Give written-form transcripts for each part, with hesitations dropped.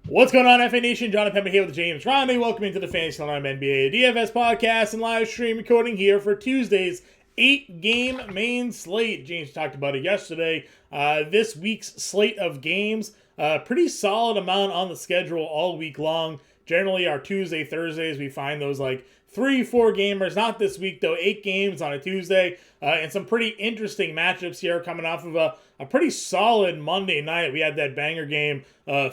What's going on, FA Nation? Jon Impemba here with James Grande. Welcome into the Fantasy Alarm NBA DFS podcast and live stream recording here for Tuesday's 8-game main slate. James talked about it yesterday. This week's slate of games, pretty solid amount on the schedule all week long. Generally, our Tuesday, Thursdays, we find those like 3-4 gamers. Not this week, though. 8 games on a Tuesday. And some pretty interesting matchups here coming off of a pretty solid Monday night. We had that banger game,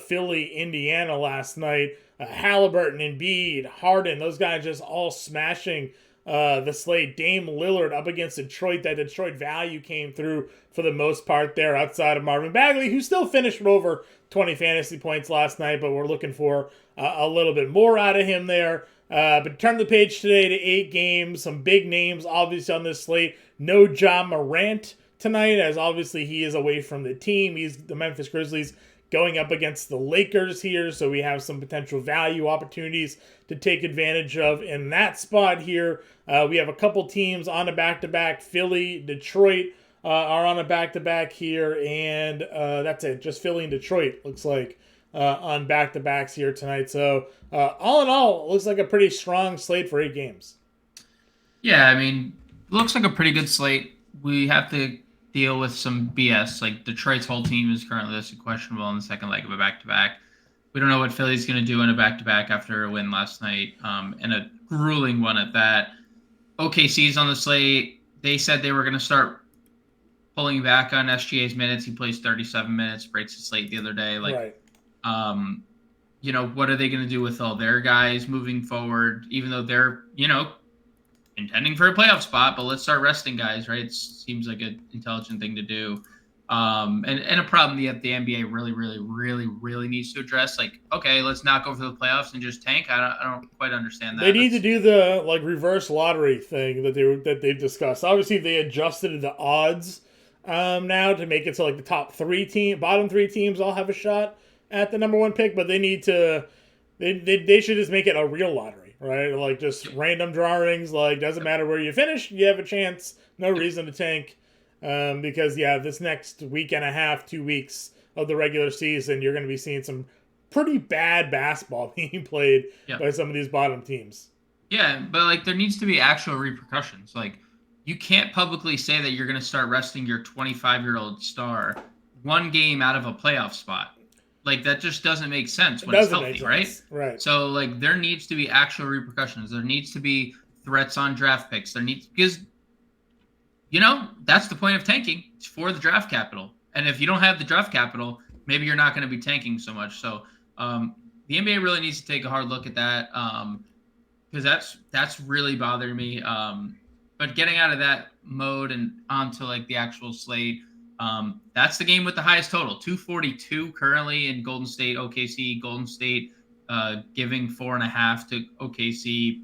Philly, Indiana last night. Halliburton, Embiid, Harden, those guys just all smashing the slate. Dame Lillard up against Detroit. That Detroit value came through for the most part there outside of Marvin Bagley, who still finished with over 20 fantasy points last night, but we're looking for a little bit more out of him there. But turn the page today to 8 games. Some big names obviously on this slate. No Ja Morant tonight, as obviously he is away from the team. He's the Memphis Grizzlies going up against the Lakers here, so we have some potential value opportunities to take advantage of in that spot here. We have a couple teams on a back-to-back. Philly, Detroit are on a back-to-back here, and that's it. Just Philly and Detroit looks like on back-to-backs here tonight. So all in all, it looks like a pretty strong slate for 8 games. Yeah, I mean, looks like a pretty good slate. We have to deal with some BS. Like Detroit's whole team is currently listed questionable in the second leg of a back-to-back. We don't know what Philly's going to do in a back-to-back after a win last night, and a grueling one at that. OKC's on the slate. They said they were going to start pulling back on SGA's minutes. He plays 37 minutes, breaks the slate the other day. Right. What are they going to do with all their guys moving forward? Even though they're, intending for a playoff spot, but let's start resting guys, right? It seems like an intelligent thing to do. And a problem that the NBA really, really, really, really needs to address. Like, okay, let's not go for the playoffs and just tank. I don't quite understand that. They need to do the reverse lottery thing that they've discussed. Obviously, they adjusted the odds now to make it so the bottom 3 teams all have a shot at the number 1 pick, but they need to they should just make it a real lottery, right? Just random drawings. Doesn't matter where you finish, you have a chance. No reason to tank, because this next week and a half, 2 weeks of the regular season, you're going to be seeing some pretty bad basketball being played by some of these bottom teams. Yeah, but there needs to be actual repercussions. You can't publicly say that you're going to start resting your 25-year-old star 1 game out of a playoff spot. That just doesn't make sense when it's healthy, right? Right. So, there needs to be actual repercussions. There needs to be threats on draft picks. Because, that's the point of tanking. It's for the draft capital. And if you don't have the draft capital, maybe you're not going to be tanking so much. So, the NBA really needs to take a hard look at that, because that's really bothering me. But getting out of that mode and onto the actual slate, that's the game with the highest total, 242 currently in Golden State, OKC. Golden State giving 4.5 to OKC.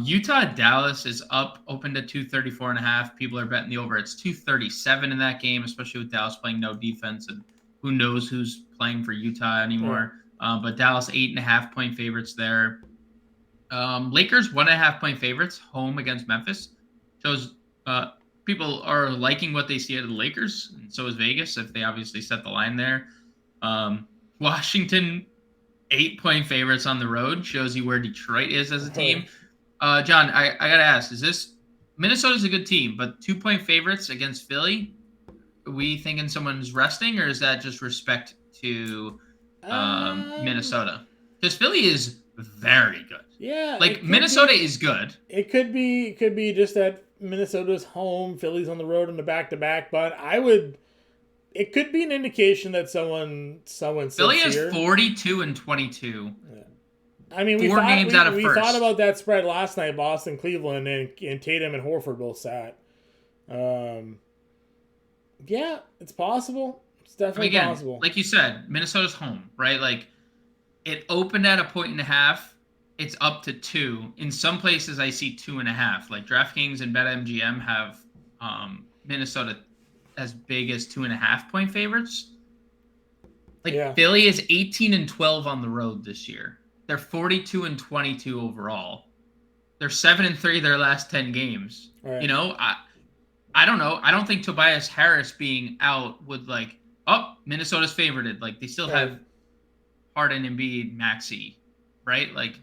Utah, Dallas is open to 234.5. People are betting the over. It's 237 in that game, especially with Dallas playing no defense, and who knows who's playing for Utah anymore. But Dallas 8.5-point favorites there. Lakers 1.5-point favorites home against Memphis. Shows people are liking what they see out of the Lakers, and so is Vegas if they obviously set the line there. Washington 8-point favorites on the road shows you where Detroit is as a team. John, I gotta ask: Minnesota's a good team, but 2-point favorites against Philly? Are we thinking someone's resting, or is that just respect to Minnesota? Because Philly is very good. Yeah, Minnesota is good. It could be just that Minnesota's home, Philly's on the road in the back-to-back, but it could be an indication that someone Philly has 42 and 22. Yeah. I mean, we thought about that spread last night, Boston, Cleveland, and Tatum and Horford both sat. Yeah, it's possible. It's definitely possible. Like you said, Minnesota's home, right? It opened at 1.5. It's up to 2. In some places, I see 2.5. DraftKings and BetMGM have Minnesota as big as 2.5-point favorites. Philly is 18 and 12 on the road this year. They're 42 and 22 overall. They're 7 and 3 their last 10 games. Right. I don't know. I don't think Tobias Harris being out would Minnesota's favorited. They still have Harden, Embiid, Maxey, right? Like,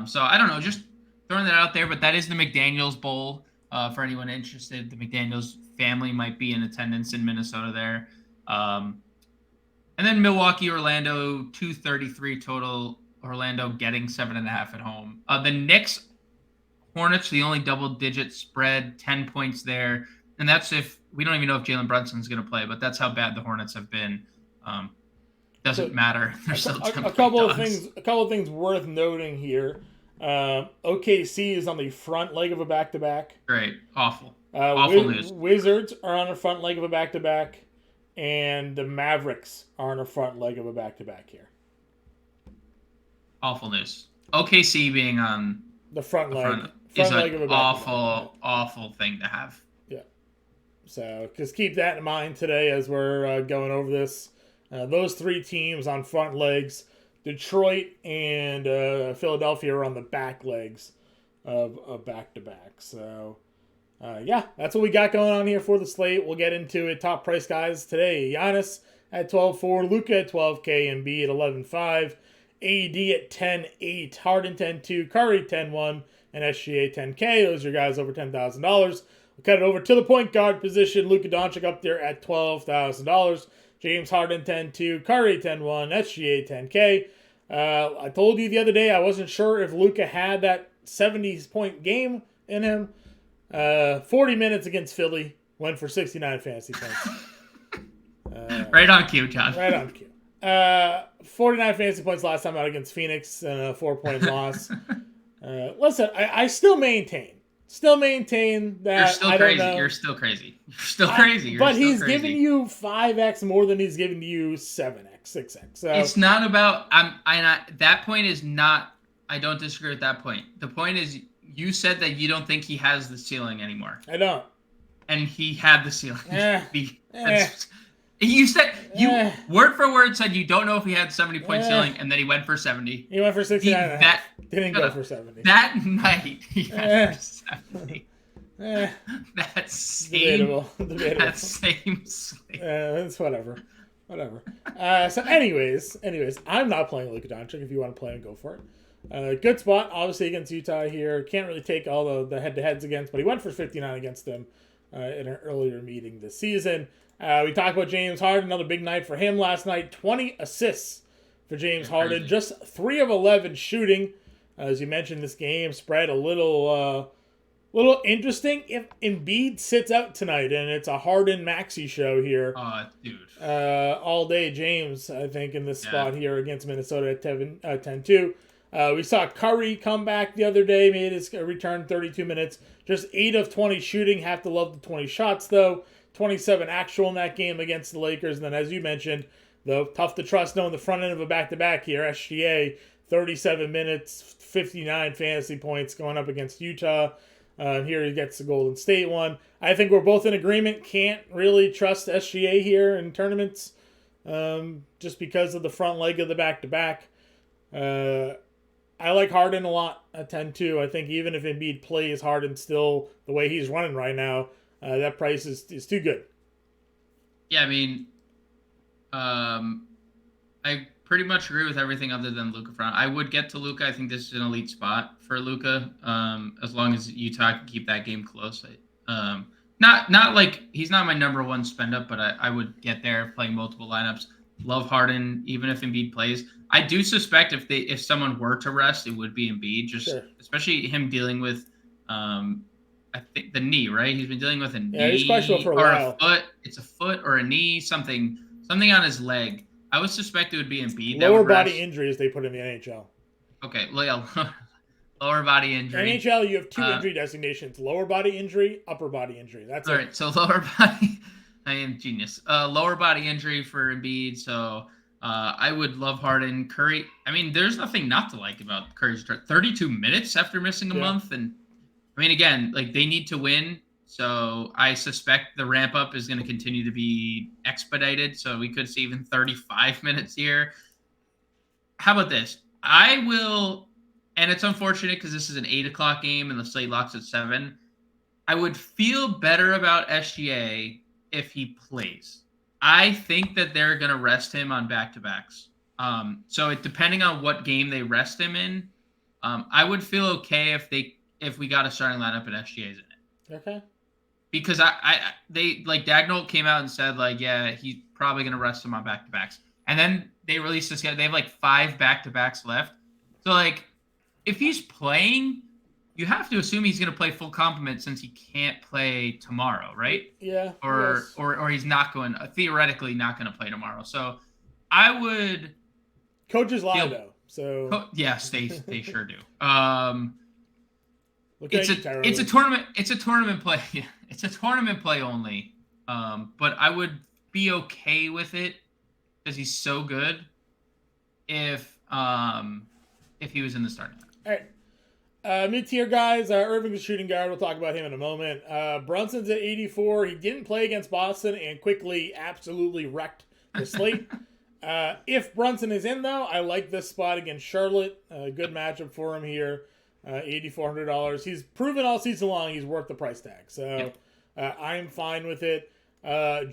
so I don't know, just throwing that out there. But that is the McDaniel's Bowl. For anyone interested, the McDaniel's family might be in attendance in Minnesota there. And then Milwaukee, Orlando, 233 total. Orlando getting 7.5 at home. The Knicks, Hornets, the only double-digit spread, 10 points there. And that's if we don't even know if Jalen Brunson's going to play, but that's how bad the Hornets have been. Doesn't matter. They're still 10 a couple dogs. of things. A couple of things worth noting here. OKC is on the front leg of a back-to-back. Great, awful news. Wizards are on the front leg of a back-to-back, and the Mavericks are on the front leg of a back-to-back here. Awful news. OKC being on the front leg is leg an awful thing to have. Yeah. So just keep that in mind today as we're going over this. Those three teams on front legs. Detroit and Philadelphia are on the back legs of back-to-back. So, yeah, that's what we got going on here for the slate. We'll get into it. Top price guys today. Giannis at 12.4, Luka at 12K, Embiid at 11.5, AD at 10.8, Harden 10.2, Curry 10.1, and SGA 10K. Those are guys over $10,000. We'll cut it over to the point guard position. Luka Doncic up there at $12,000. James Harden 10.2, Curry 10.1, SGA 10K. I told you the other day I wasn't sure if Luka had that 70-point game in him. 40 minutes against Philly, went for 69 fantasy points. Right on cue, John. Right on cue. 49 fantasy points last time out against Phoenix, and a 4-point loss. Listen, I still maintain that you're still crazy. You're still crazy. But he's giving you 5x more than he's giving you 7x, 6x. So it's not about. That point is not. I don't disagree with that point. The point is, you said that you don't think he has the ceiling anymore. I don't. And he had the ceiling. You said word for word said you don't know if he had 70-point ceiling, and then he went for 70. He went for 69. Didn't go for 70. That night he went for 70. That same slate. It's whatever. So anyways, I'm not playing Luka Doncic. If you want to play him, go for it. Good spot, obviously, against Utah here. Can't really take all the head-to-heads against, but he went for 59 against them in an earlier meeting this season. We talked about James Harden, another big night for him last night. 20 assists for James Harden, crazy. Just 3 of 11 shooting. As you mentioned, this game spread a little interesting. If Embiid sits out tonight and it's a Harden Maxey show here, dude, all day James, I think, in this spot here against Minnesota at 10-2. We saw Curry come back the other day, made his return 32 minutes, just 8 of 20 shooting. Have to love the 20 shots though. 27 actual in that game against the Lakers. And then, as you mentioned, though, tough to trust knowing the front end of a back-to-back here. SGA, 37 minutes, 59 fantasy points going up against Utah. Here he gets the Golden State one. I think we're both in agreement. Can't really trust SGA here in tournaments just because of the front leg of the back-to-back. I like Harden a lot at 10-2. I think even if Embiid plays, Harden still, the way he's running right now, that price is too good. Yeah, I mean, I pretty much agree with everything other than Luka front. I would get to Luka. I think this is an elite spot for Luka, as long as Utah can keep that game close. Not like he's not my number one spend up, but I would get there playing multiple lineups. Love Harden, even if Embiid plays. I do suspect if someone were to rest, it would be Embiid, especially him dealing with I think the knee, right? He's been dealing with a knee. Yeah, he's questionable for a while. A foot. It's a foot or a knee, something on his leg. I would suspect it would be Embiid. Lower body injury, as they put in the NHL. Okay, lower body injury. NHL, you have 2 injury designations: lower body injury, upper body injury. That's all it. Right. So lower body. I am genius. Lower body injury for Embiid. So I would love Harden. Curry. I mean, there's nothing not to like about Curry's 32 minutes after missing a month, and I mean, again, like they need to win. So I suspect the ramp up is going to continue to be expedited. So we could see even 35 minutes here. How about this? I will, and it's unfortunate because this is an 8:00 game and the slate locks at 7. I would feel better about SGA if he plays. I think that they're going to rest him on back-to-backs. So depending on what game they rest him in, I would feel okay if we got a starting lineup and SGA's in it. Okay. Because they like Dagnall came out and said like, yeah, he's probably gonna rest him on back-to-backs. And then they released this guy. They have like 5 back-to-backs left. So like if he's playing, you have to assume he's gonna play full complement since he can't play tomorrow, right? Yeah. Or he's not going theoretically not gonna play tomorrow. So I would coaches lie though. So yes, they sure do. It's a tournament play. Yeah, it's a tournament play only. But I would be okay with it because he's so good. If he was in the starting lineup. All right. Mid-tier guys, Irving's a shooting guard. We'll talk about him in a moment. Brunson's at 84. He didn't play against Boston and quickly absolutely wrecked the slate. If Brunson is in, though, I like this spot against Charlotte. Good matchup for him here. $8,400. He's proven all season long he's worth the price tag. So I'm fine with it.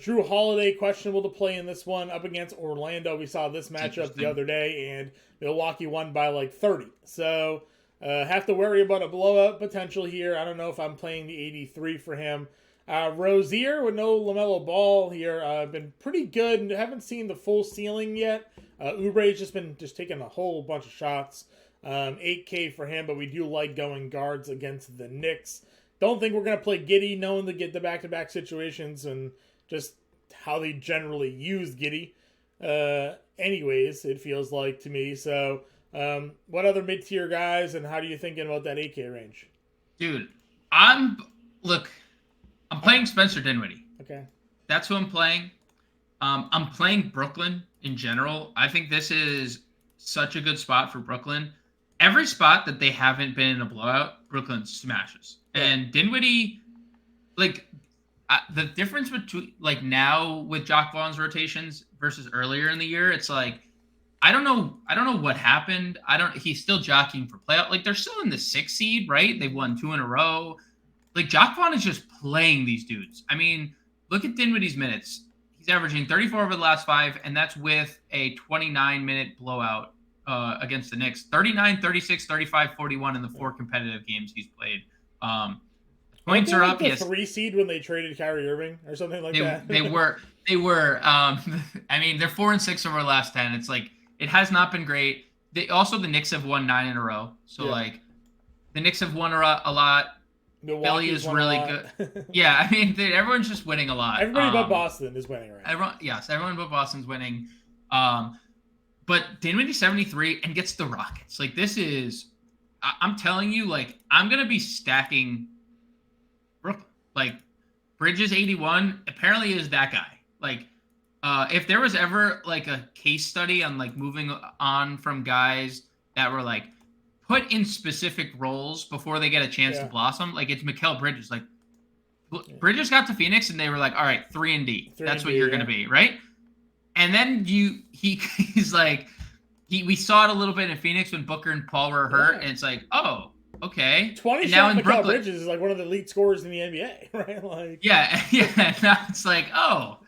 Drew Holiday, questionable to play in this one up against Orlando. We saw this matchup the other day, and Milwaukee won by like 30. So have to worry about a blowout potential here. I don't know if I'm playing the 83 for him. Rozier with no LaMelo Ball here. Been pretty good. Haven't seen the full ceiling yet. Oubre's just been taking a whole bunch of shots. 8K for him, but we do like going guards against the Knicks. Don't think we're going to play Giddey, knowing to get the back-to-back situations and just how they generally use Giddey. Anyways, it feels like to me. So, what other mid-tier guys, and how are you thinking about that 8K range? Dude, I'm playing Spencer Dinwiddie. Okay. That's who I'm playing. I'm playing Brooklyn in general. I think this is such a good spot for Brooklyn. Every spot that they haven't been in a blowout, Brooklyn smashes. Yeah. And Dinwiddie, like, the difference between, like, now with Jock Vaughn's rotations versus earlier in the year, it's like, I don't know what happened. He's still jockeying for playoff. Like, they're still in the 6th seed, right? They won 2 in a row. Like, Jock Vaughn is just playing these dudes. I mean, look at Dinwiddie's minutes. He's averaging 34 over the last 5, and that's with a 29-minute blowout against the Knicks. 39, 36, 35, 41 in the 4 competitive games he's played. Points are up. Yes. 3 seed when they traded Kyrie Irving or something like that. They were. I mean, they're 4 and 6 over the last 10. It's like it has not been great. The Knicks have won 9 in a row. So like, the Knicks have won a lot. Philly is really good. Yeah, I mean, everyone's just winning a lot. Everybody but Boston is winning right now. Everyone but Boston's winning. But Dinwiddie 73 and gets the Rockets. Like, this is, I'm telling you, like, I'm going to be stacking Brooklyn. Like, Bridges 81 apparently is that guy. Like, if there was ever, like, a case study on, like, moving on from guys that were, like, put in specific roles before they get a chance to blossom, like, it's Mikal Bridges. Like, Bridges got to Phoenix and they were like, all right, 3 and D. That's what you're going to be, right? And then he's like, we saw it a little bit in Phoenix when Booker and Paul were hurt, and it's like, oh, okay. 20 and shot now in Mikal Brooklyn, Bridges is like one of the elite scorers in the NBA, right? Like, yeah. Now it's like, oh,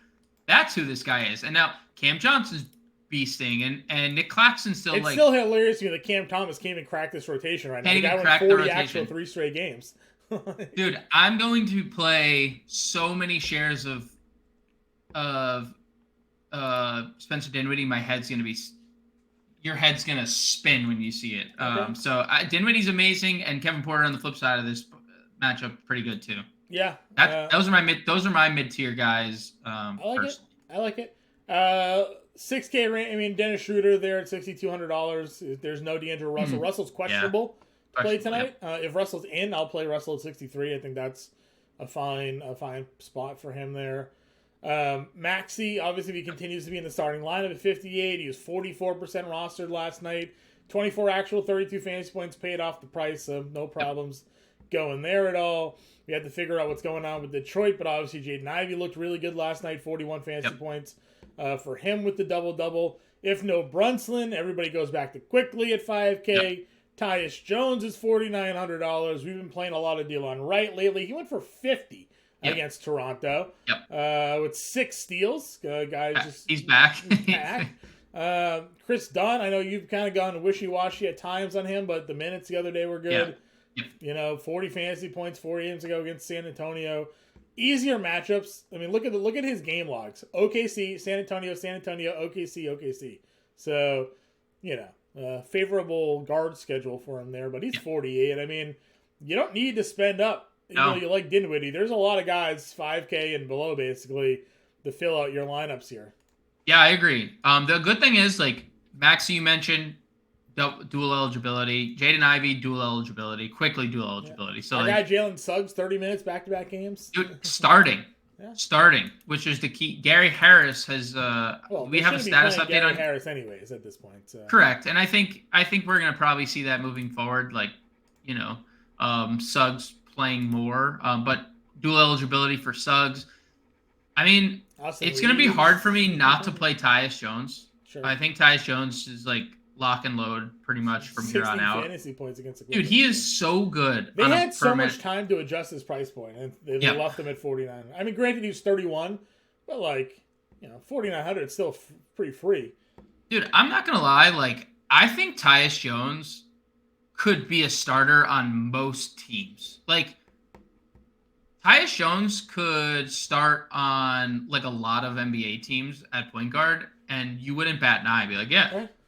that's who this guy is. And now Cam Johnson's beasting, and Nick Claxton's still it's still hilarious to me that Cam Thomas can't even crack this rotation right now. The guy won 40 actual 3 straight games. Dude, I'm going to play so many shares of Spencer Dinwiddie. Your head's gonna spin when you see it. Okay. So Dinwiddie's amazing, and Kevin Porter on the flip side of this matchup, pretty good too. Yeah, those are my mid-tier guys. I like it. 6K range. I mean, Dennis Schroeder there at $6,200. There's no D'Angelo Russell. Russell's questionable to play tonight. Yep. If Russell's in, I'll play Russell at 63. I think that's a fine spot for him there. Maxey, obviously, he continues to be in the starting lineup at 58. He was 44% rostered last night. 24 actual, 32 fantasy points paid off the price, so no problems going there at all. We had to figure out what's going on with Detroit, but obviously Jaden Ivey looked really good last night, 41 fantasy points for him with the double-double. If no Brunson, everybody goes back to Quickly at 5K. Yep. Tyus Jones is $4,900. We've been playing a lot of Delon Wright lately. He went for 50 against Toronto with 6 steals. He's back. He's back. Chris Dunn, I know you've kind of gone wishy-washy at times on him, but the minutes the other day were good. Yeah. 40 fantasy points 4 games ago against San Antonio. Easier matchups. I mean, look at his game logs. OKC, San Antonio, OKC, OKC. So, favorable guard schedule for him there, but he's 48. I mean, you don't need to spend up. Even though you like Dinwiddie, there's a lot of guys 5K and below basically to fill out your lineups here. Yeah, I agree. The good thing is, like Max, you mentioned dual eligibility. Jaden Ivey, dual eligibility. Quickly, dual eligibility. Yeah. So our guy Jalen Suggs, 30 minutes back-to-back games. Dude, starting, which is the key. Gary Harris has. We have a status update Gary on Harris, anyways, at this point. So. Correct, and I think we're gonna probably see that moving forward. Like, Suggs playing more, but dual eligibility for Suggs. I mean, it's going to be hard for me not to play Tyus Jones. Sure. I think Tyus Jones is like lock and load pretty much from here on out. Fantasy points against the Dude, he is so good. They had so much time to adjust his price point, and they left him at 49. I mean, granted, he's 31, but 4,900 is still pretty free. Dude, I'm not going to lie. Like, I think Tyus Jones could be a starter on most teams. Like, Tyus Jones could start on like a lot of NBA teams at point guard, and you wouldn't bat an eye. Be like,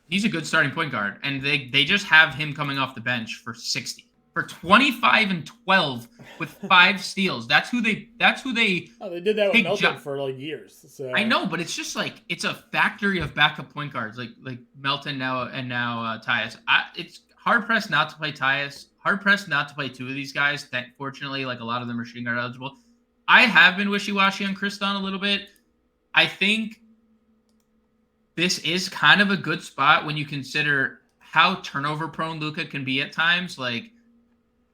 he's a good starting point guard, and they just have him coming off the bench for 60, for 25 and 12 with 5 steals. That's who they. Oh, they did that with Melton for like years. So. I know, but it's just like it's a factory of backup point guards, like Melton now Tyus. It's hard pressed not to play Tyus. Hard pressed not to play 2 of these guys. Fortunately, like a lot of them are shooting guard eligible. I have been wishy-washy on Chris Dunn a little bit. I think this is kind of a good spot when you consider how turnover prone Luka can be at times. Like,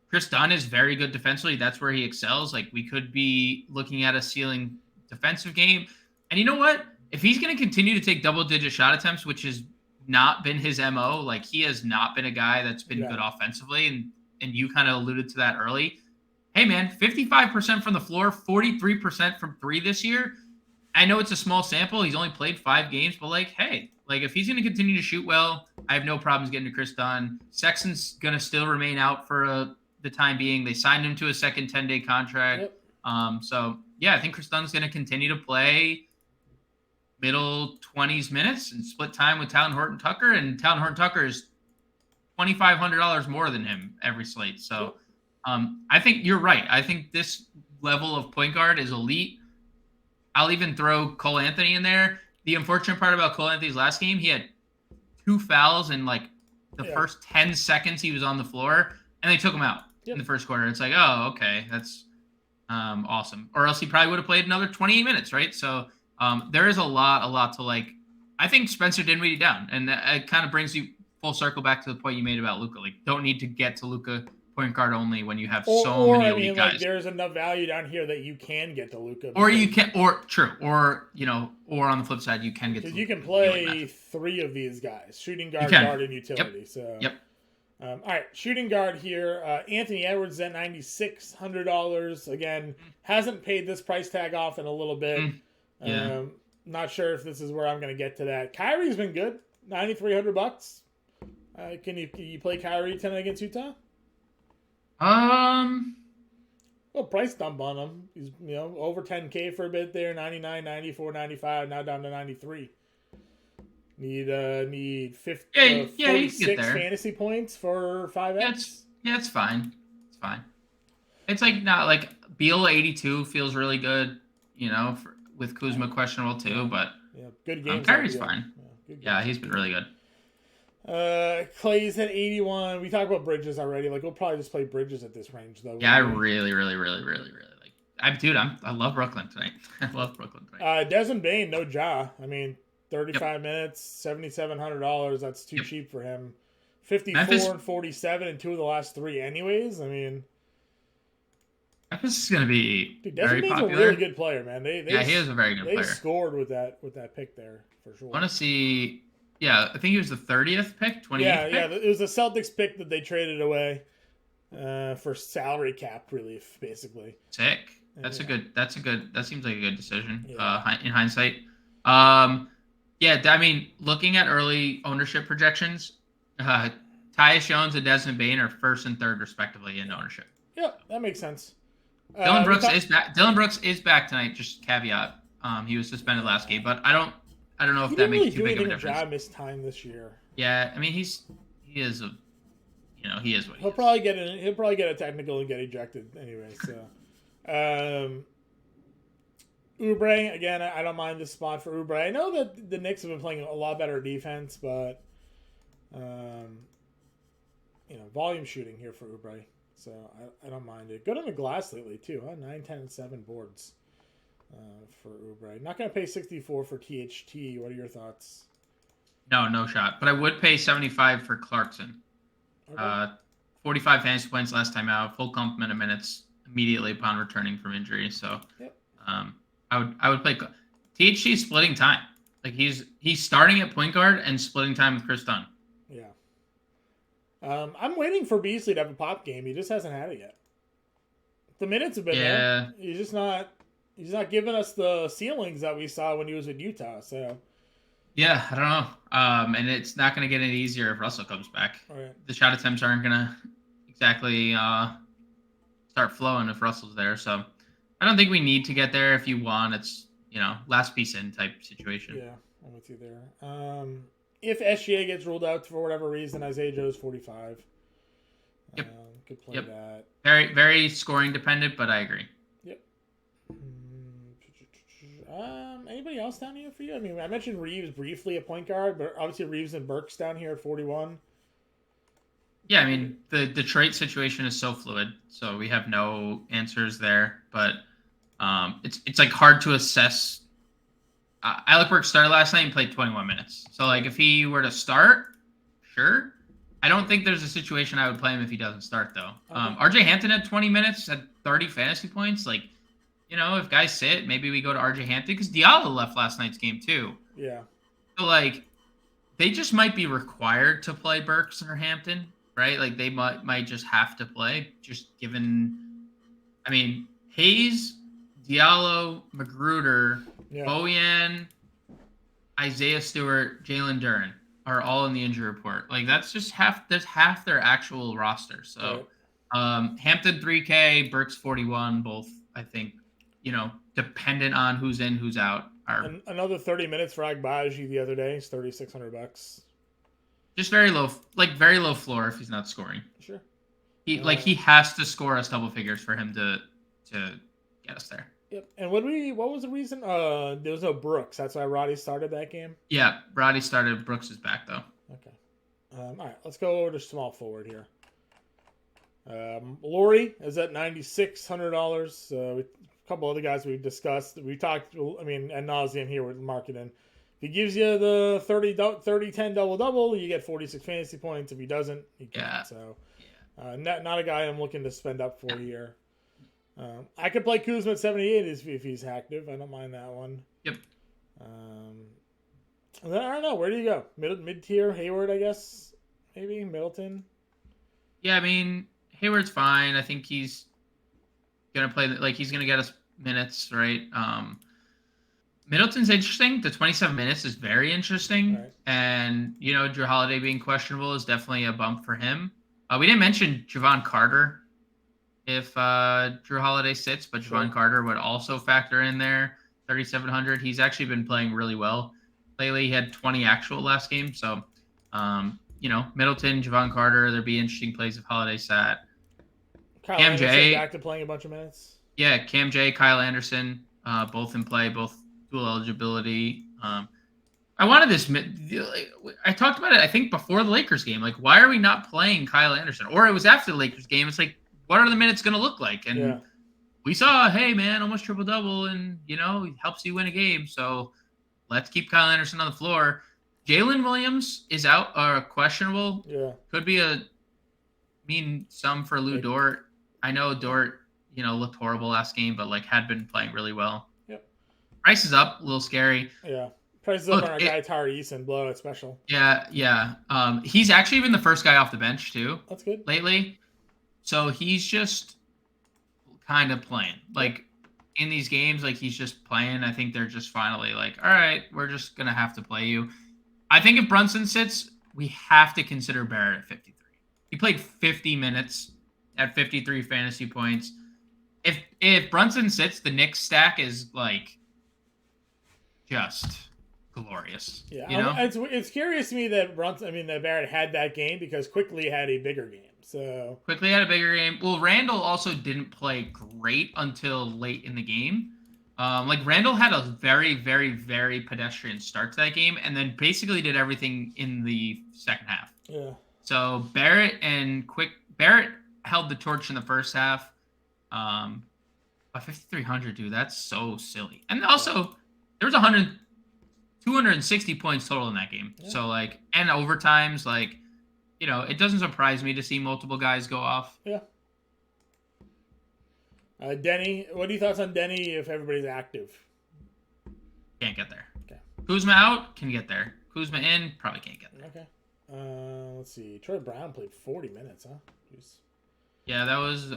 Chris Dunn is very good defensively. That's where he excels. Like, we could be looking at a ceiling defensive game. And you know what? If he's going to continue to take double-digit shot attempts, which has not been his MO, like he has not been a guy that's been good offensively, and you kind of alluded to that early. Hey, man, 55% from the floor, 43% from 3 this year. I know it's a small sample. He's only played 5 games, but hey, if he's going to continue to shoot well, I have no problems getting to Chris Dunn. Sexton's going to still remain out for the time being. They signed him to a second 10-day contract. Yep. I think Chris Dunn's going to continue to play middle 20s minutes and split time with Talen Horton-Tucker, and Talen Horton-Tucker is $2,500 more than him every slate. So I think you're right. I think this level of point guard is elite. I'll even throw Cole Anthony in there. The unfortunate part about Cole Anthony's last game, he had 2 fouls in the first 10 seconds he was on the floor, and they took him out in the first quarter. It's like, oh, okay, that's awesome. Or else he probably would have played another 28 minutes, right? So there is a lot to like. I think Spencer Dinwiddie down, and it kind of brings you full circle back to the point you made about Luka. Like, don't need to get to Luka point guard only when you have so many elite guys. Like, there's enough value down here that you can get to Luka. Or you can, or on the flip side, you can get to Luka. You can play 3 of these guys: shooting guard, guard, and utility. All right, shooting guard here. Anthony Edwards at $9,600. Again, hasn't paid this price tag off in a little bit. Not sure if this is where I'm going to get to that. Kyrie's been good, $9,300. Can you play Kyrie tonight against Utah? Well, price dump on him. He's over 10K for a bit there, 99, 94, 95, now down to 93. Need 46 fantasy points for 5X. It's fine. It's fine. It's like not like Beal 82 feels really good, with Kuzma questionable too, but good game. Kyrie's fine. Yeah, he's been really good. Clay's at 81. We talked about Bridges already. Like, we'll probably just play Bridges at this range, though. Yeah, I really like. I love Brooklyn tonight. I love Brooklyn tonight. Desmond Bane, no Ja. I mean, 35 minutes, $7,700. That's too cheap for him. 54 and 47 in 2 of the last 3, anyways. I mean, Memphis is going to be very popular. Bane's a really good player, man. He is a very good player. They scored with that pick there for sure. I want to see. Yeah, I think he was the 30th pick, 28th pick. Yeah, it was a Celtics pick that they traded away for salary cap relief, basically. Sick. That seems like a good decision in hindsight. Yeah, I mean, looking at early ownership projections, Tyus Jones and Desmond Bain are first and third respectively in ownership. Yeah, that makes sense. Dylan We Brooks talked. is back. Dylan Brooks is back tonight. Just caveat. He was suspended last game, but I don't know He if that didn't makes really too do big of a anything with difference. Ja miss time this year. Yeah, I mean he is a he is what he He'll is. probably get it. He'll probably get a technical and get ejected anyway. So, Oubre again. I don't mind this spot for Oubre. I know that the Knicks have been playing a lot better defense, but volume shooting here for Oubre. So I don't mind it. Good on the glass lately too. Huh? 9, 10, and 7 boards for Oubre. Not gonna pay 64 for THT. What are your thoughts? No shot. But I would pay 75 for Clarkson. Okay. 45 fantasy points last time out, full complement of minutes immediately upon returning from injury. So, Yep. I would play THT splitting time. Like he's starting at point guard and splitting time with Chris Dunn. Yeah. I'm waiting for Beasley to have a pop game. He just hasn't had it yet. The minutes have been there. He's just not. He's not giving us the ceilings that we saw when he was with Utah. So. Yeah, I don't know. And it's not going to get any easier if Russell comes back. Right. The shot attempts aren't going to exactly start flowing if Russell's there. So I don't think we need to get there. If you want, it's last piece in type situation. Yeah, I'm with you there. If SGA gets ruled out for whatever reason, Isaiah Joe's 45. Yep. Could play that. Very, very scoring dependent, but I agree. Yep. Anybody else down here for you? I mean, I mentioned Reeves briefly at point guard, but obviously Reeves and Burks down here at 41. Yeah, I mean the Detroit situation is so fluid, so we have no answers there. But it's like hard to assess. Alec Burks started last night and played 21 minutes. So like if he were to start, sure. I don't think there's a situation I would play him if he doesn't start though. Okay. RJ Hampton had 20 minutes, had 30 fantasy points. Like, if guys sit, maybe we go to RJ Hampton because Diallo left last night's game too. Yeah. So like they just might be required to play Burks or Hampton, right? Like they might just have to play, just given. I mean, Hayes, Diallo, Magruder, Bojan, Isaiah Stewart, Jalen Duren are all in the injury report. Like that's just half their actual roster. So Hampton 3K, Burks 41, both I think, dependent on who's in, who's out. Another 30 minutes for Agbaji the other day. It's $3,600. Just very low floor if he's not scoring. Sure. He has to score us double figures for him to get us there. Yep. And what was the reason? There was no Brooks. That's why Roddy started that game? Yeah, Roddy started. Brooks is back, though. Okay. All right, let's go over to small forward here. Laurie is at $9,600. A couple other guys we've discussed. We talked, ad nauseum here with marketing. If he gives you the 30-10 double-double, you get 46 fantasy points. If he doesn't, you can't. Yeah. So, not a guy I'm looking to spend up for here. I could play Kuzma at 78 if he's active. I don't mind that one. Yep. And then, I don't know. Where do you go? Mid-tier? Hayward, I guess? Maybe? Middleton? Yeah, I mean, Hayward's fine. I think he's going to play. He's going to get us minutes, right? Middleton's interesting. The 27 minutes is very interesting. Right. And, Drew Holiday being questionable is definitely a bump for him. We didn't mention Javon Carter if Drew Holiday sits, but Javon Carter would also factor in there. 3,700. He's actually been playing really well lately. He had 20 actual last game. So, Middleton, Javon Carter, there'd be interesting plays if Holiday sat. Cam J back to playing a bunch of minutes. Yeah, Cam J, Kyle Anderson, both in play, both dual eligibility. I wanted this. I talked about it, I think, before the Lakers game. Like, why are we not playing Kyle Anderson? Or it was after the Lakers game. It's like, what are the minutes going to look like? And we saw, hey, man, almost triple-double, and, he helps you win a game. So let's keep Kyle Anderson on the floor. Jalen Williams is out, questionable. Yeah. Could be some for Lou Dort. I know Dort, looked horrible last game, but, had been playing really well. Yep. Price is up, a little scary. Yeah. Price is up on our guy, Tari Eason, blowout special. Yeah. He's actually been the first guy off the bench, too. That's good. Lately. So he's just kind of playing. in these games, like he's just playing. I think they're just finally like, all right, we're just gonna have to play you. I think if Brunson sits, we have to consider Barrett at 53. He played 50 minutes at 53 fantasy points. If Brunson sits, the Knicks stack is like just glorious. Yeah, you know, it's curious to me that that Barrett had that game because Quickly had a bigger game. So Quickly had a bigger game. Well, Randall also didn't play great until late in the game. Like Randall had a very, very, very pedestrian start to that game, and then basically did everything in the second half. Yeah. So Barrett held the torch in the first half. By 5,300, dude, that's so silly. And also, there was 260 points total in that game. Yeah. So like, and overtimes, like, you know, it doesn't surprise me to see multiple guys go off. Yeah. Denny, what are your thoughts on Denny if everybody's active? Can't get there. Okay. Kuzma out, can get there. Kuzma in, probably can't get there. Okay. Let's see. Troy Brown played 40 minutes, huh? Jeez. Yeah, that was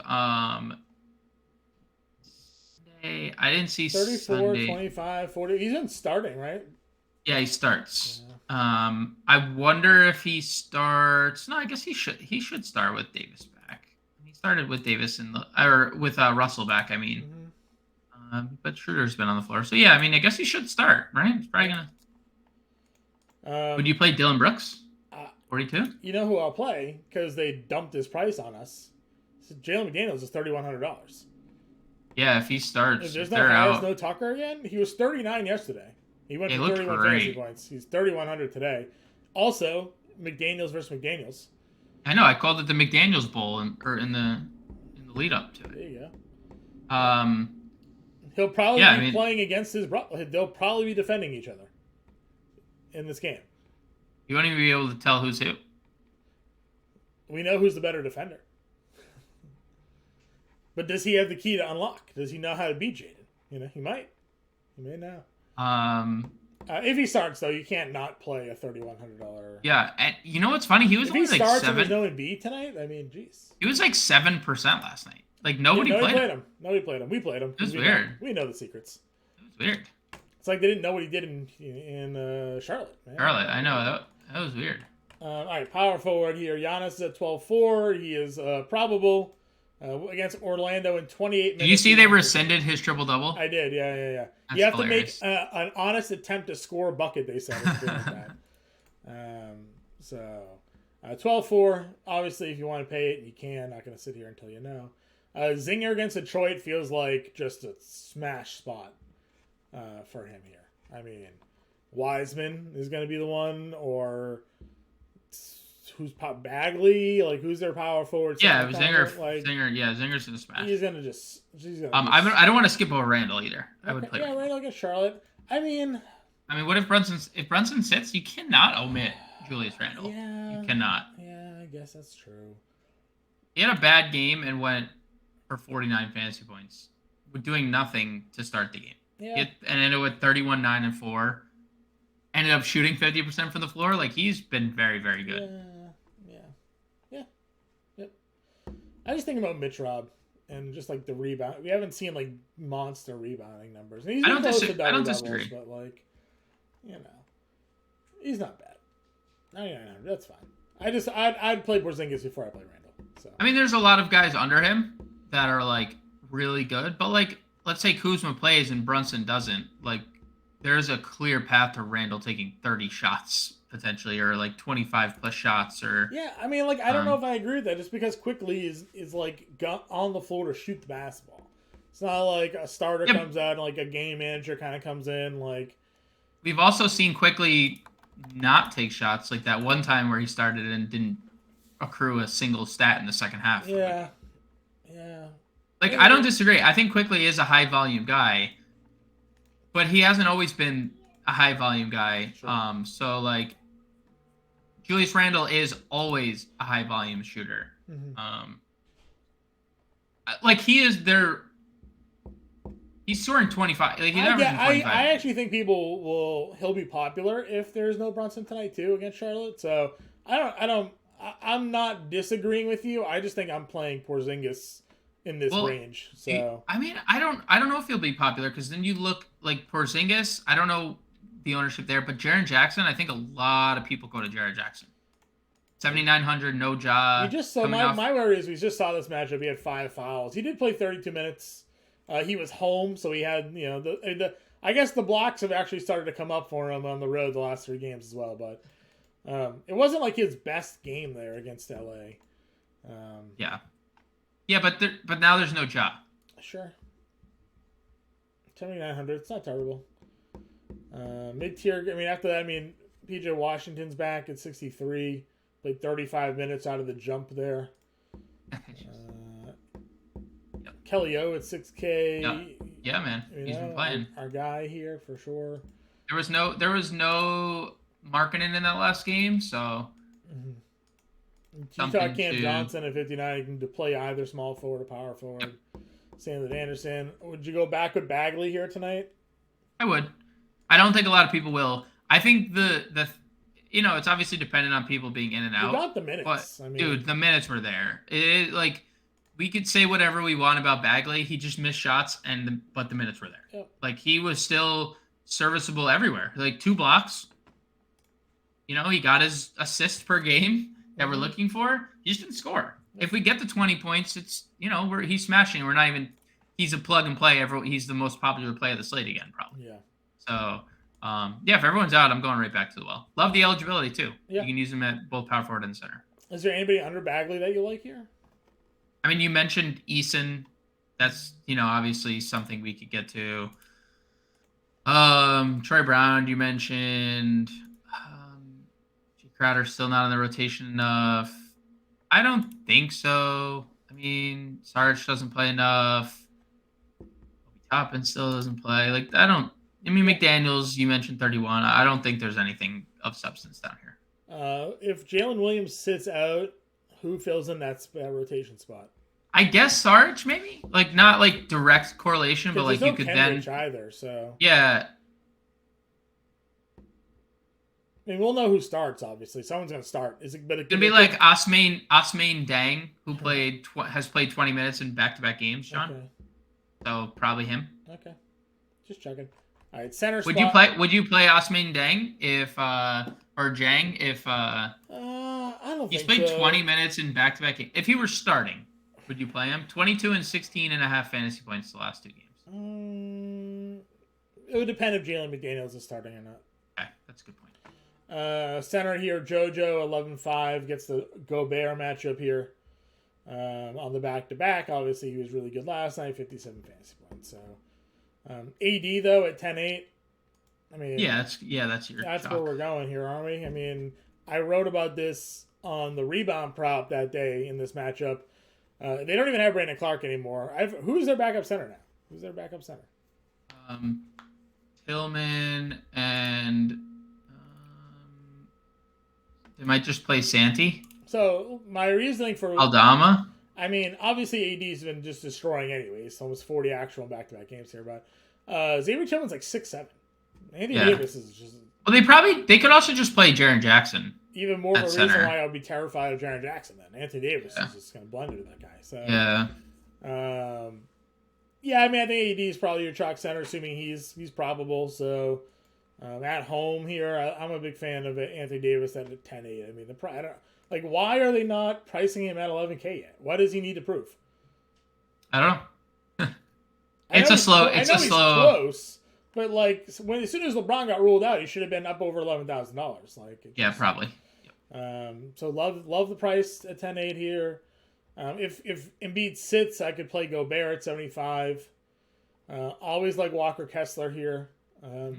Sunday. I didn't see 34, Sunday. 25, 40. He's in starting, right? Yeah, he starts. Yeah. I wonder if he starts. No, I guess he should start with Davis back. He started with Davis with Russell back. I mean, but Schroeder's been on the floor, so yeah. I mean, I guess he should start, right? He's probably gonna. Would you play Dylan Brooks? 42. You know who I'll play because they dumped his price on us. So Jalen McDaniels is $3,100. Yeah, if he starts, if there's no Tucker again. He was 39 yesterday. He went for 31 fantasy points. He's 3,100 today. Also, McDaniels versus McDaniels. I know. I called it the McDaniels Bowl in the lead up to it. There you go. He'll probably be playing against his brother. They'll probably be defending each other in this game. You won't even be able to tell who's who. We know who's the better defender. But does he have the key to unlock? Does he know how to beat Jaden? You know, he might. He may now. If he starts, though, you can't not play a $3,100. Yeah, and you know what's funny? He was only like 7. And there's no Embiid tonight. I mean, jeez. He was like 7% last night. Like nobody played him. Nobody played him. We played him. It was weird. We know the secrets. It was weird. It's like they didn't know what he did in Charlotte. Man. Charlotte, I know that was weird. All right, power forward here. Giannis is at 12-4. He is probable. Against Orlando in 28 minutes. Did you see they rescinded his triple-double? I did, yeah. That's you have hilarious. to make an honest attempt to score a bucket, they said. Like that. 12-4. Obviously, if you want to pay it, you can. Not going to sit here until you know. Zinger against Detroit feels like just a smash spot for him here. I mean, Wiseman is going to be the one, or... who's Bagley? Like, who's their power forward? Yeah, Zinger. Yeah, Zinger's gonna smash. He's gonna just. I don't want to skip over Randall either. Okay, I would play. Yeah, Randall against Charlotte. I mean, what if Brunson sits? You cannot omit Julius Randle. Yeah, you cannot. Yeah, I guess that's true. He had a bad game and went for 49 fantasy points, with doing nothing to start the game. Yeah, and ended with 31, 9, and 4. Ended up shooting 50% from the floor. Like, he's been very, very good. Yeah. I just think about Mitch Rob and just like the rebound. We haven't seen like monster rebounding numbers. And he's I don't disagree. But like, you know, he's not bad. 99, that's fine. I'd play Porzingis before I play Randall. So there's a lot of guys under him that are like really good, but like, let's say Kuzma plays and Brunson doesn't. Like, there's a clear path to Randall taking 30 shots potentially, or like 25 plus shots, or I don't know if I agree with that. Just because Quickly is like on the floor to shoot the basketball. It's not like a starter comes out and like a game manager kind of comes in. Like, we've also seen Quickly not take shots, like that one time where he started and didn't accrue a single stat in the second half. Yeah. Like, I don't disagree. I think Quickly is a high volume guy, but he hasn't always been a high volume guy. Sure. So like, Julius Randle is always a high volume shooter. Mm-hmm. Like, he is there. He's scoring 25. Like, he's averaging 25. I actually think he'll be popular if there's no Brunson tonight too against Charlotte. So I'm not disagreeing with you. I just think I'm playing Porzingis in this range. So I mean, I don't know if he'll be popular because then you look like Porzingis. I don't know the ownership there, but Jaren Jackson, I think a lot of people go to Jaren Jackson. 7,900, no we job. just saw my worry is we just saw this matchup. He had 5 fouls. He did play 32 minutes. He was home, so he had the I guess the blocks have actually started to come up for him on the road the last 3 games as well. But it wasn't like his best game there against LA. Yeah, but now there's no job. Sure. 7,900. It's not terrible. Mid tier. I mean, after that, PJ Washington's back at 63. Played 35 minutes out of the jump there. Kelly O at 6K. Yeah, man. He's been playing. Our guy here for sure. There was no marketing in that last game, so. You thought Cam Johnson at 59, he can play either small forward or power forward. Yep. Sandler Anderson. Would you go back with Bagley here tonight? I would. I don't think a lot of people will. I think the it's obviously dependent on people being in and out. You got the minutes. But, dude, the minutes were there. We could say whatever we want about Bagley. He just missed shots, but the minutes were there. Yep. Like, he was still serviceable everywhere. Like, 2 blocks. He got his assist per game that we're looking for. He just didn't score. If we get to 20 points, it's, he's smashing. We're not even – he's a plug and play. He's the most popular play of the slate again, probably. Yeah. So – if everyone's out, I'm going right back to the well. Love the eligibility, too. Yeah. You can use them at both power forward and center. Is there anybody under Bagley that you like here? I mean, you mentioned Eason. That's, obviously something we could get to. Troy Brown, you mentioned. G. Crowder's still not in the rotation enough. I don't think so. I mean, Sarge doesn't play enough. Toppin still doesn't play. McDaniels, you mentioned 31. I don't think there's anything of substance down here. If Jalen Williams sits out, who fills in that rotation spot? I guess Sarge, maybe. Not direct correlation, but you could Kendrick either. So yeah. I mean, we'll know who starts. Obviously, someone's going to start. Is it? But it's going to be like Osmane Dang, who has played 20 minutes in back-to-back games. John. Okay. So probably him. Okay. Just checking. All right, center spot. Would you play Osmane Dang or Jang if I don't he's think played so. 20 minutes in back-to-back games? If he were starting, would you play him? 22 and 16.5 fantasy points the last 2 games. It would depend if Jalen McDaniels is starting or not. Okay, that's a good point. Center here, JoJo 11-5 gets the Gobert matchup here. On the back-to-back, obviously he was really good last night, 57 fantasy points. So. AD though at 10-8. I mean, that's where we're going here, aren't we? I mean, I wrote about this on the rebound prop that day in this matchup. They don't even have Brandon Clark anymore. Who's their backup center now? Who's their backup center? Tillman and they might just play Santi. So my reasoning for Aldama. I mean, obviously AD's been just destroying anyways. Almost 40 actual back-to-back games here, but Xavier Tillman's 6'7". Anthony Davis is just. Well, they could also just play Jaren Jackson. Even more of a reason why I would be terrified of Jaren Jackson then. Anthony Davis is just going to blend into that guy. So yeah. I mean, I think AD is probably your chalk center, assuming he's probable. So at home here, I'm a big fan of Anthony Davis at 10-8. I mean, why are they not pricing him at 11K yet? What does he need to prove? I don't know. He's close, but as soon as LeBron got ruled out, he should have been up over $11,000. Probably. So love the price at 10-8 here. If Embiid sits, I could play Gobert at 75. Always like Walker Kessler here.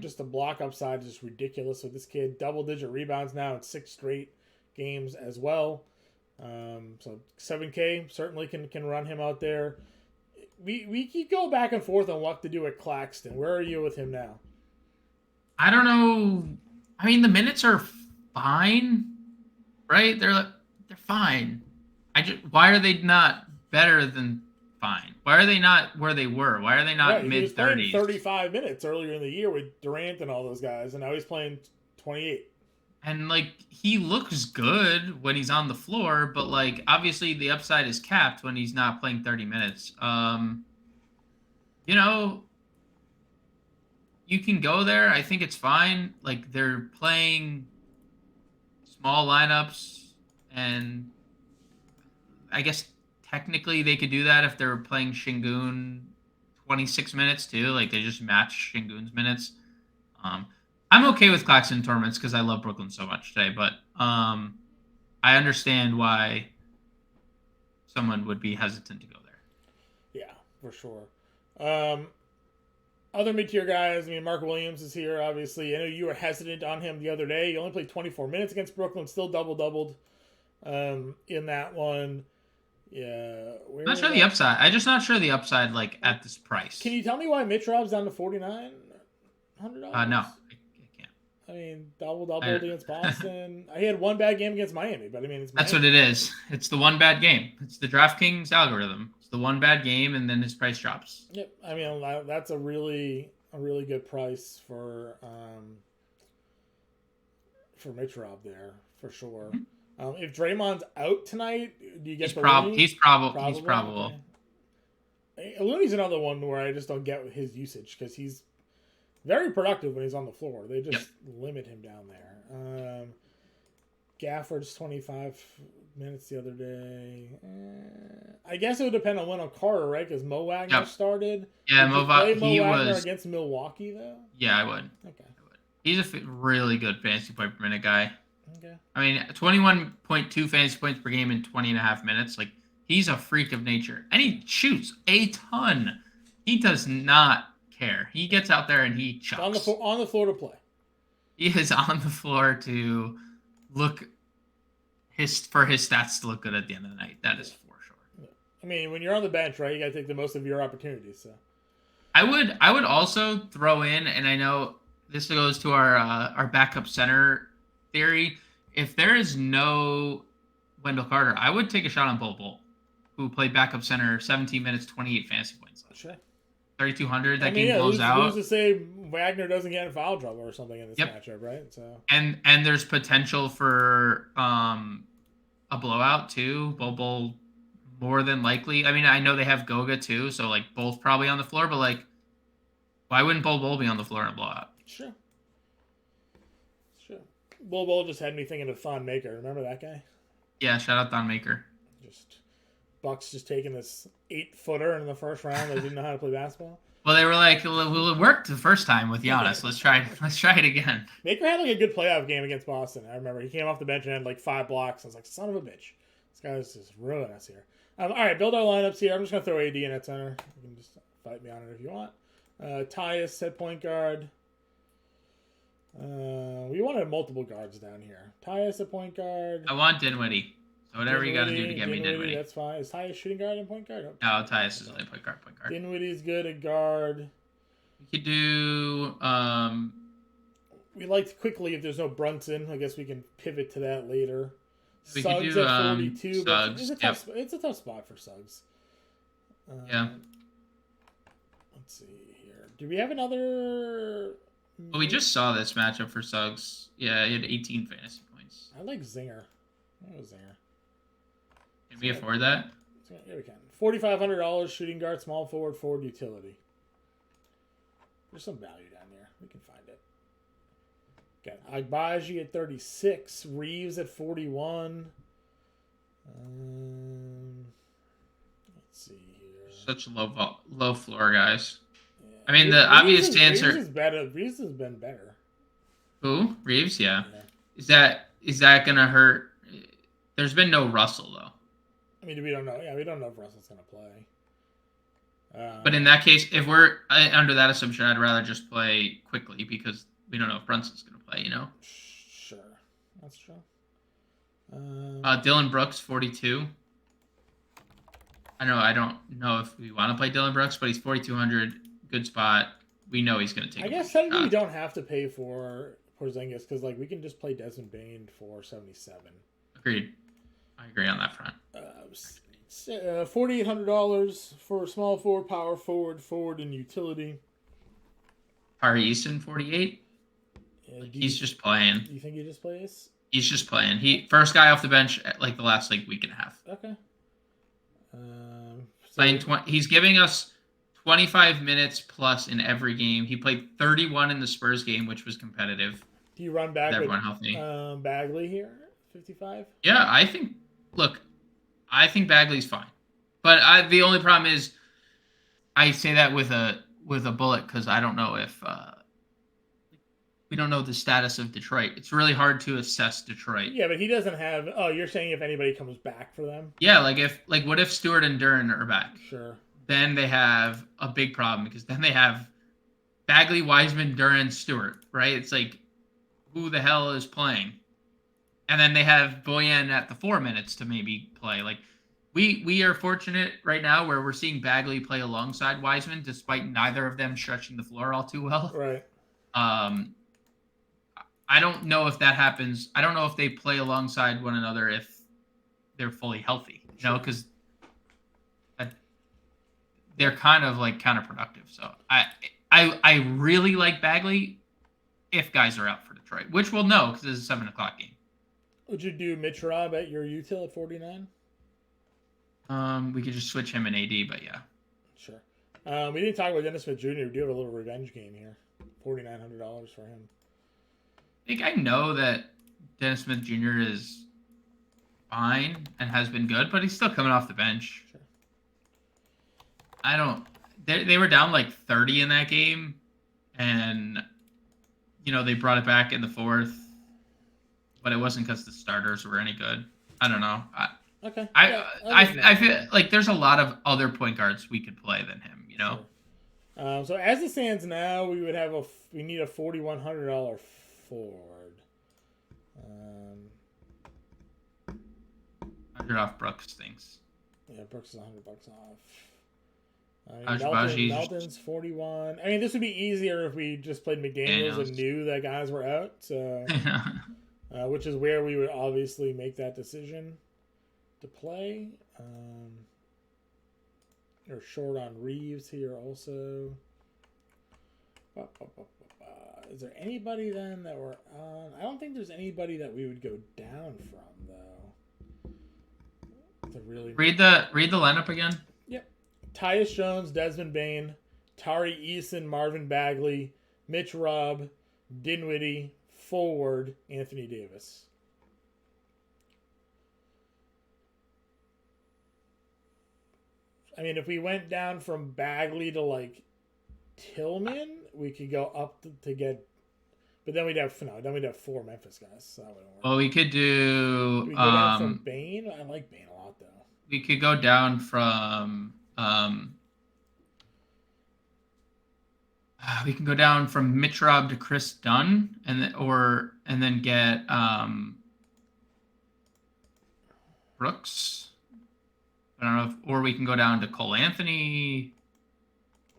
Just the block upside is just ridiculous with this kid. Double-digit rebounds now in 6 straight games as well. So 7K certainly can run him out there. We keep going back and forth on what to do at Claxton. Where are you with him now? I don't know. I mean, the minutes are fine, right? They're fine. Why are they not better than fine? Why are they not where they were? Why are they not mid-30s? He was playing 35 minutes earlier in the year with Durant and all those guys, and now he's playing 28. And like he looks good when he's on the floor, but like obviously the upside is capped when he's not playing 30 minutes. You know, you can go there. I think it's fine. Like they're playing small lineups, and I guess technically they could do that if they're playing Shingun 26 minutes too. Like they just match Shingun's minutes. Um, I'm okay with Claxton tournaments because I love Brooklyn so much today, but I understand why someone would be hesitant to go there. Yeah, for sure. Other mid-tier guys, I mean, Mark Williams is here, obviously. I know you were hesitant on him the other day. He only played 24 minutes against Brooklyn, still double-doubled in that one. Yeah. I'm not sure the upside. I'm just not sure the upside, like, at this price. Can you tell me why Mitch Rob's down to $4,900? No, I can't. I mean, double-double against Boston. He had one bad game against Miami, but I mean, it's Miami. That's what it is. It's the one bad game. It's the DraftKings algorithm. It's the one bad game, and then his price drops. Yep. I mean, that's a really good price for Mitch Rob there, for sure. Mm-hmm. If Draymond's out tonight, do you get He's probable. Okay. Looney's another one where I just don't get his usage because he's very productive when he's on the floor. They just limit him down there. Gafford's 25 minutes the other day. I guess it would depend on Wendell Carter, right? Because Mo Wagner started. Yeah, Mo Wagner was against Milwaukee, though? Yeah, I would. Okay. He's a really good fantasy point per minute guy. Okay. I mean, 21.2 fantasy points per game in 20 and a half minutes. Like, he's a freak of nature. And he shoots a ton. He does not care. He gets out there and he chucks. On the floor to play. He is on the floor to look for his stats to look good at the end of the night. That is for sure. I mean, when you're on the bench, right, you got to take the most of your opportunities. So, I would also throw in, and I know this goes to our backup center theory. If there is no Wendell Carter, I would take a shot on Bol, who played backup center 17 minutes, 28 fantasy points. Sure. 3,200. That game blows out. Who's to say Wagner doesn't get in foul trouble or something in this matchup, right? So and there's potential for a blowout too. Bol more than likely. I mean, I know they have Goga too, so like both probably on the floor. But like, why wouldn't Bol be on the floor in a blowout? Sure. Bol just had me thinking of Thon Maker. Remember that guy? Yeah, shout out Thon Maker. Bucks just taking this 8-footer in the first round that didn't know how to play basketball. Well, they were like, well, it worked the first time with Giannis. Let's try it again. Maker had like a good playoff game against Boston. I remember he came off the bench and had like 5 blocks. I was like, son of a bitch. This guy's just ruining us here. All right, build our lineups here. I'm just going to throw AD in at center. You can just fight me on it if you want. Tyus at point guard. We wanted multiple guards down here. Tyus at point guard. I want Dinwiddie. So whatever you got to do to get me Dinwiddie. That's fine. Is Tyus shooting guard and point guard? No, Tyus is only point guard. Dinwiddie's good at guard. We could do. We liked quickly if there's no Brunson. I guess we can pivot to that later. We Suggs could do, at 42. Suggs. It's a tough spot for Suggs. Yeah. Let's see here. Do we have another? Well, we just saw this matchup for Suggs. Yeah, he had 18 fantasy points. I like Zinger. Zinger. Can we afford that? Yeah, we can. $4,500 shooting guard, small forward, forward utility. There's some value down there. We can find it. Got Agbaji at 36, Reeves at 41. Let's see here. Such low floor guys. Yeah. I mean, the obvious answer. Reeves has been better. Who? Reeves? Yeah. Is that gonna hurt? There's been no Russell though. I mean, we don't know. Yeah, we don't know if Russell's gonna play. But in that case, if we're under that assumption, I'd rather just play quickly because we don't know if Brunson's gonna play. You know. Sure, that's true. Dylan Brooks, 42. I don't know if we want to play Dylan Brooks, but he's 4,200. Good spot. We know he's going to take. I guess technically we don't have to pay for Porzingis because like we can just play Desmond Bane for 77. Agreed. I agree on that front. $4,800 for small forward, power forward, forward, and utility. Tari Easton, 48. Yeah, He's just playing. Do you think he just plays? He's just playing. He first guy off the bench at like the last week and a half. Okay. Playing he's giving us 25 minutes plus in every game. He played 31 in the Spurs game, which was competitive. Do you run back with everyone healthy? Bagley here, 55? Yeah, I think Bagley's fine, but the only problem is I say that with a bullet because I don't know if we don't know the status of Detroit. It's really hard to assess Detroit. Yeah, but he doesn't have. Oh, you're saying if anybody comes back for them? Yeah, what if Stewart and Duren are back? Sure. Then they have a big problem because then they have Bagley, Wiseman, Duren, Stewart. Right? It's like who the hell is playing? And then they have Boyan at the 4 minutes to maybe play. Like we are fortunate right now where we're seeing Bagley play alongside Wiseman, despite neither of them stretching the floor all too well. Right. I don't know if that happens. I don't know if they play alongside one another if they're fully healthy. You know, because they're kind of like counterproductive. So I really like Bagley if guys are out for Detroit, which we'll know because it's a 7:00 game. Would you do Mitch Rob at your util at 49? We could just switch him and AD, but yeah. Sure. We didn't talk about Dennis Smith Jr. We do have a little revenge game here. $4,900 for him. I think I know that Dennis Smith Jr. is fine and has been good, but he's still coming off the bench. Sure. I don't. They were down like 30 in that game, and they brought it back in the fourth, but it wasn't because the starters were any good. I don't know. Okay. I feel like there's a lot of other point guards we could play than him. Sure. So as it stands now, we would have we need a $4,100 forward. 100 off Brooks things. Yeah, Brooks is $100 off. Melton's 41. I mean, this would be easier if we just played McDaniels and knew that guys were out. So, which is where we would obviously make that decision to play. They're short on Reeves here also. Is there anybody then that we're on? I don't think there's anybody that we would go down from though. To really read the lineup again. Yep. Tyus Jones, Desmond Bane, Tari Eason, Marvin Bagley, Mitch Robb, Dinwiddie, forward Anthony Davis. I mean, if we went down from Bagley to like Tillman, we could go up to get, but then we'd have 4 Memphis guys. So that wouldn't work. Well, we could do. We go down from Bane. I like Bane a lot though. We could go down from. We can go down from Mitch Robb to Chris Dunn, and then get Brooks. I don't know or we can go down to Cole Anthony.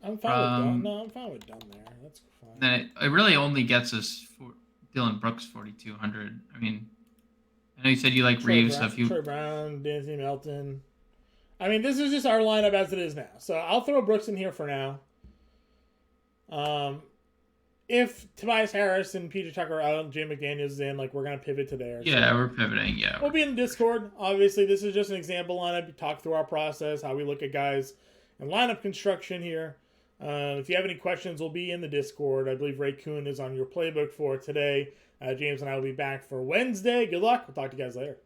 I'm fine with Dunn. No, I'm fine with Dunn there. That's fine. Then it really only gets us for Dylan Brooks 4,200. I mean, I know you said you like Reeves. Troy Brown, D'Anthony Melton. I mean, this is just our lineup as it is now. So I'll throw Brooks in here for now. If Tobias Harris and PJ Tucker are out, Jay McDaniels is in, like we're gonna pivot to there. Yeah, so we're pivoting. Yeah, we'll be in the Discord. Obviously, this is just an example lineup. We talk through our process, how we look at guys, and lineup construction here. If you have any questions, we'll be in the Discord. I believe Ray Kuhn is on your playbook for today. James and I will be back for Wednesday. Good luck. We'll talk to you guys later.